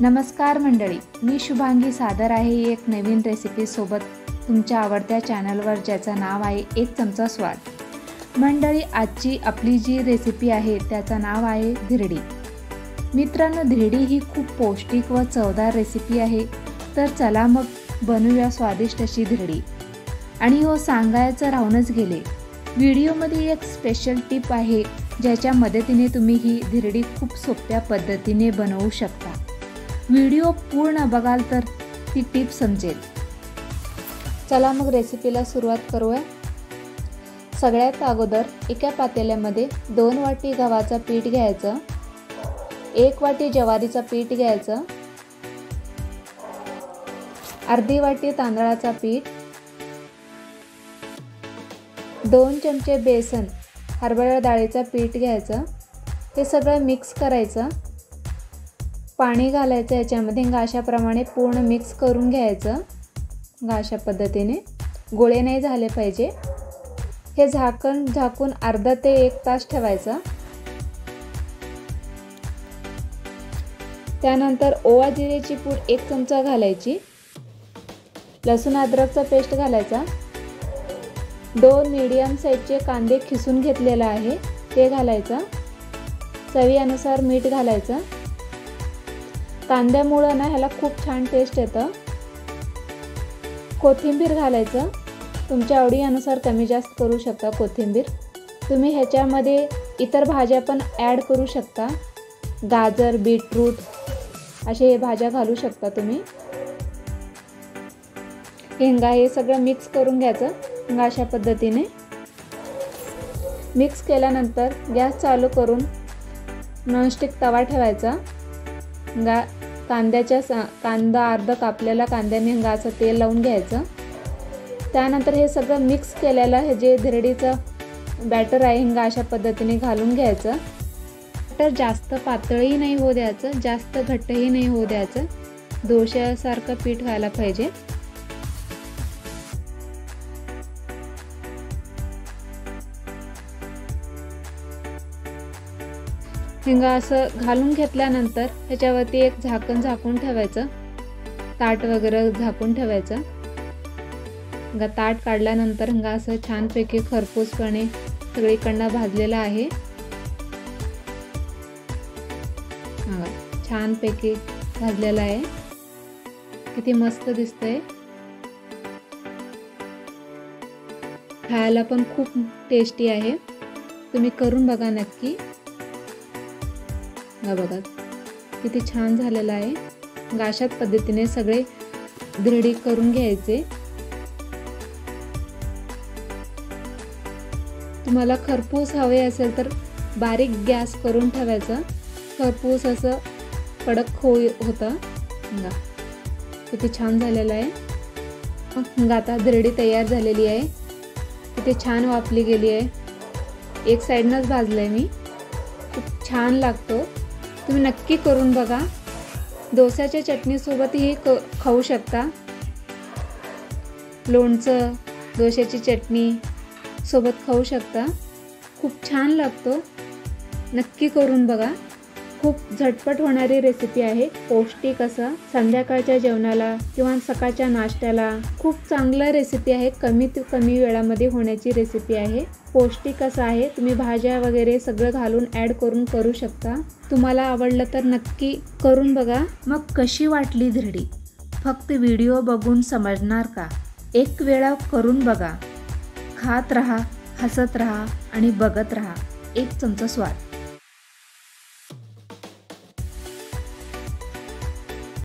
नमस्कार मंडळी, मी शुभांगी सादर आहे एक नवीन रेसिपी सोबत तुमच्या आवडत्या चॅनलवर, ज्याचं नाव आहे एक चमचा स्वाद। मंडळी, आजची आपली जी रेसिपी आहे त्याचं नाव आहे धिरडी। मित्रांनो, धिरडी ही खूप पौष्टिक व चवदार रेसिपी आहे। तर चला मग बनवूया स्वादिष्ट अशी धिरडी। आणि हो, सांगायचं राहूनच गेले, व्हिडिओमध्ये एक स्पेशल टिप आहे ज्याच्या मदतीने तुम्ही ही धिरडी खूप सोप्या पद्धतीने बनवू शकता। व्हिडिओ पूर्ण बघाल तर ती टिप समजेल। चला मग रेसिपीला सुरुवात करूया। सगळ्यात अगोदर एका पातेल्यामध्ये 2 वाटी गव्हाचं पीठ घ्यायचं, 1 वाटी ज्वारीचं पीठ घ्यायचं, अर्धी वाटी तांदळाचं पीठ, 2 चमचे बेसन हरभरा डाळीचं पीठ घ्यायचं। हे सगळं मिक्स करायचं, पाणी घालायचं याच्यामध्ये। अशाप्रमाणे पूर्ण मिक्स करून घ्यायचं। अशा पद्धतीने गोळे नाही झाले पाहिजे। हे झाकून अर्धा ते 1 तास ठेवायचं। त्यानंतर ओवा जिऱ्याची पूड 1 चमचा घालायची, लसूण अद्रकचा पेस्ट घालायचा, 2 मीडियम साईजचे कांदे खिसून घेतलेला आहे ते घालायचा, चवीनुसार मीठ घालायचं। कांद्यामुळे ना ह्याला खूप छान टेस्ट येतं। कोथिंबीर घालायचं, तुमच्या आवडीनुसार कमी जास्त करू शकता कोथिंबीर। तुम्ही ह्याच्यामध्ये इतर भाज्या पण ॲड करू शकता, गाजर, बीटरूट असे भाज्या घालू शकता तुम्ही। हे सगळं मिक्स करून घ्यायचं। अशा पद्धतीने मिक्स केल्यानंतर गॅस चालू करून नॉनस्टिक तवा ठेवायचा। कांदा अर्धा कापलेला कांद्याने असं तेल लावून घ्यायचं। त्यानंतर हे सगळं मिक्स केलेलं हे जे धिरडीचं बॅटर आहे अशा पद्धतीने घालून घ्यायचं। बॅटर जास्त पातळही नाही होऊ द्यायचं, जास्त घट्टही नाही होऊ द्यायचं, डोश्यासारखं पीठ व्हायला पाहिजे। असं घालून घेतल्यानंतर ह्याच्यावरती एक झाकून ठेवायचं, ताट वगैरे झाकून ठेवायचं। ताट काढल्यानंतर असं छानपैकी खरपूसपणे सगळीकडनं भाजलेलं आहे। छानपैकी भाजलेलं आहे, किती मस्त दिसतंय। खायला पण खूप टेस्टी आहे, तुम्ही करून बघा नक्की। बघा किती छान झालेलं आहे। अशाच पद्धतीने सगळे धिरडी करून घ्यायचे। तुम्हाला खरपूस हवे असेल तर बारीक गॅस करून ठेवायचं, खरपूस असं कडक होतं। किती छान झालेलं आहे। आता धिरडी तयार झालेली आहे, किती छान वाफली गेली आहे। एक साईडनंच भाजलंय मी, खूप छान लागतो। तुम्ही नक्की करून बघा। डोस्याच्या चटणीसोबतही खाऊ शकता, लोणचं, डोस्याची चटणी सोबत खाऊ शकता, खूप छान लागतो। नक्की करून बघा। खूप झटपट होणारी रेसिपी आहे, पौष्टिक असं संध्याकाळच्या जेवणाला किंवा सकाळच्या नाश्त्याला खूप चांगलं रेसिपी आहे। कमीत कमी वेळामध्ये होण्याची रेसिपी आहे, पौष्टिक असं आहे। तुम्ही भाज्या वगैरे सगळं घालून ॲड करू शकता। तुम्हाला आवडलं तर नक्की करून बघा। मग कशी वाटली धिरडी? फक्त व्हिडिओ बघून समजणार का? एक वेळा करून बघा, खात राहा, हसत राहा आणि बघत राहा एक चमचा स्वाद।